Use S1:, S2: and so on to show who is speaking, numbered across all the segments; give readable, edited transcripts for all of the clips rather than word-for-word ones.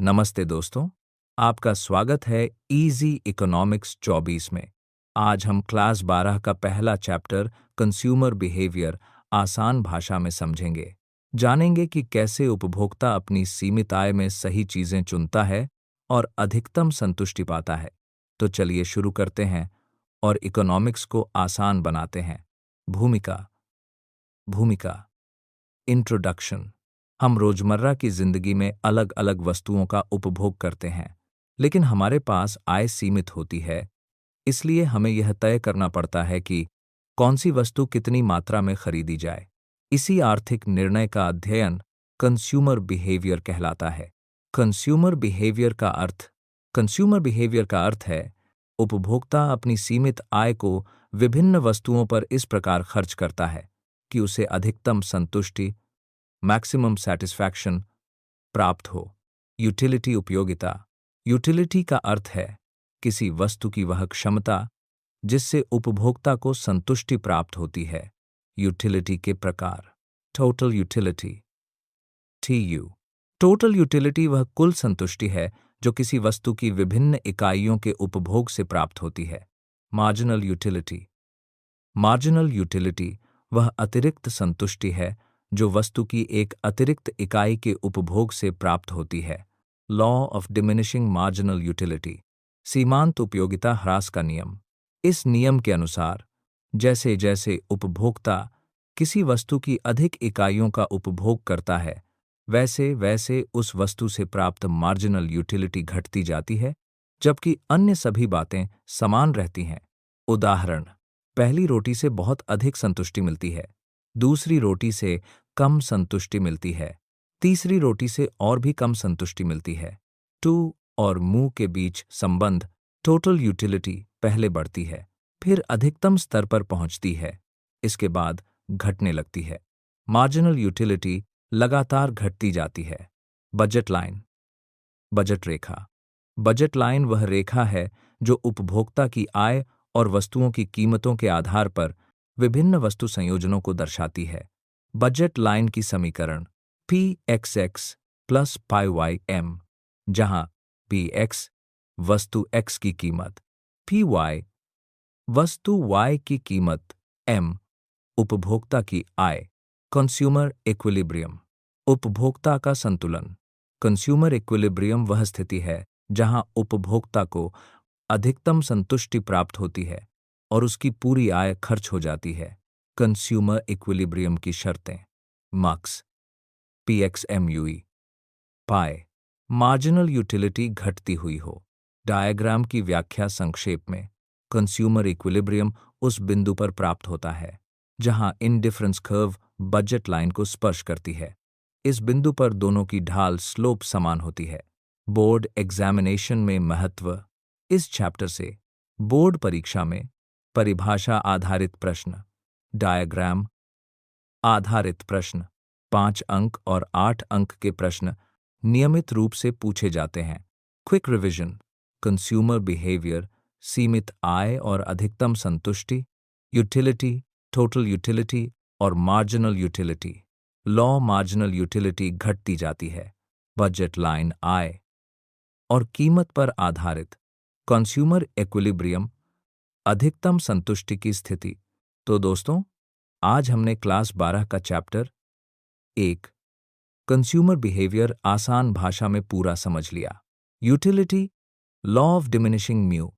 S1: नमस्ते दोस्तों, आपका स्वागत है इजी इकोनॉमिक्स 24 में। आज हम क्लास 12 का पहला चैप्टर कंज्यूमर बिहेवियर आसान भाषा में समझेंगे। जानेंगे कि कैसे उपभोक्ता अपनी सीमित आय में सही चीजें चुनता है और अधिकतम संतुष्टि पाता है। तो चलिए शुरू करते हैं और इकोनॉमिक्स को आसान बनाते हैं। भूमिका भूमिका इंट्रोडक्शन। हम रोजमर्रा की जिंदगी में अलग अलग वस्तुओं का उपभोग करते हैं, लेकिन हमारे पास आय सीमित होती है। इसलिए हमें यह तय करना पड़ता है कि कौन सी वस्तु कितनी मात्रा में खरीदी जाए। इसी आर्थिक निर्णय का अध्ययन कंज्यूमर बिहेवियर कहलाता है। कंज्यूमर बिहेवियर का अर्थ है उपभोक्ता अपनी सीमित आय को विभिन्न वस्तुओं पर इस प्रकार खर्च करता है कि उसे अधिकतम संतुष्टि मैक्सिमम सैटिस्फैक्शन प्राप्त हो। यूटिलिटी उपयोगिता। यूटिलिटी का अर्थ है किसी वस्तु की वह क्षमता जिससे उपभोक्ता को संतुष्टि प्राप्त होती है। यूटिलिटी के प्रकार। Total utility TU। Total utility वह कुल संतुष्टि है जो किसी वस्तु की विभिन्न इकाइयों के उपभोग से प्राप्त होती है। Marginal utility. मार्जिनल यूटिलिटी वह अतिरिक्त संतुष्टि है जो वस्तु की एक अतिरिक्त इकाई के उपभोग से प्राप्त होती है। Law of diminishing marginal utility. सीमांत उपयोगिता ह्रास का नियम। इस नियम के अनुसार जैसे जैसे उपभोक्ता किसी वस्तु की अधिक इकाइयों का उपभोग करता है, वैसे वैसे उस वस्तु से प्राप्त मार्जिनल यूटिलिटी घटती जाती है, जबकि अन्य सभी बातें समान रहती हैं। उदाहरण: पहली रोटी से बहुत अधिक संतुष्टि मिलती है, दूसरी रोटी से कम संतुष्टि मिलती है, तीसरी रोटी से और भी कम संतुष्टि मिलती है। टू और मुंह के बीच संबंध टोटल यूटिलिटी पहले बढ़ती है, फिर अधिकतम स्तर पर पहुंचती है, इसके बाद घटने लगती है। मार्जिनल यूटिलिटी लगातार घटती जाती है। Budget line. बजट रेखा। बजट लाइन वह रेखा है जो उपभोक्ता की आय और वस्तुओं की कीमतों के आधार पर विभिन्न वस्तु संयोजनों को दर्शाती है। बजट लाइन की समीकरण Pxx प्लस Pym, जहां Px वस्तु x की कीमत, Py वस्तु y की कीमत, M उपभोक्ता की आय। Consumer equilibrium. उपभोक्ता का संतुलन। कंज्यूमर इक्विलिब्रियम वह स्थिति है जहां उपभोक्ता को अधिकतम संतुष्टि प्राप्त होती है और उसकी पूरी आय खर्च हो जाती है। कंज्यूमर इक्विलिब्रियम की शर्तें। Marks PXMUE। पाए मार्जिनल यूटिलिटी घटती हुई हो। डायग्राम की व्याख्या संक्षेप में। कंज्यूमर इक्विलिब्रियम उस बिंदु पर प्राप्त होता है जहां इंडिफरेंस कर्व बजट लाइन को स्पर्श करती है। इस बिंदु पर दोनों की ढाल स्लोप समान होती है। बोर्ड एग्जामिनेशन में महत्व। इस चैप्टर से बोर्ड परीक्षा में परिभाषा आधारित प्रश्न, डायग्राम आधारित प्रश्न, 5 अंक और 8 अंक के प्रश्न नियमित रूप से पूछे जाते हैं। Quick revision. कंज्यूमर बिहेवियर, सीमित आय और अधिकतम संतुष्टि, यूटिलिटी, टोटल यूटिलिटी और marginal utility. Law marginal utility घटती जाती है। बजट लाइन आय और कीमत पर आधारित। कंज्यूमर इक्विलिब्रियम, अधिकतम संतुष्टि की स्थिति। तो दोस्तों, आज हमने क्लास 12 का चैप्टर 1 कंज्यूमर बिहेवियर आसान भाषा में पूरा समझ लिया। Utility, law of diminishing mu,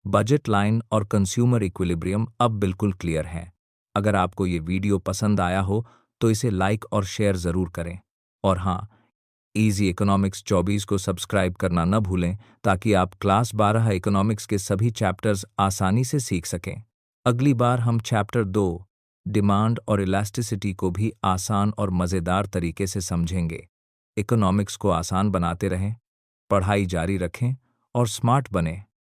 S1: budget line और कंज्यूमर इक्विलिब्रियम अब बिल्कुल क्लियर हैं। अगर आपको ये वीडियो पसंद आया हो तो इसे लाइक और शेयर ज़रूर करें। और हाँ, इजी इकोनॉमिक्स 24 को सब्सक्राइब करना न भूलें ताकि आप क्लास 12 इकोनॉमिक्स के सभी चैप्टर्स आसानी से सीख सकें। अगली बार हम चैप्टर 2 डिमांड और इलास्टिसिटी को भी आसान और मज़ेदार तरीके से समझेंगे। इकोनॉमिक्स को आसान बनाते रहें, पढ़ाई जारी रखें और स्मार्ट बनें।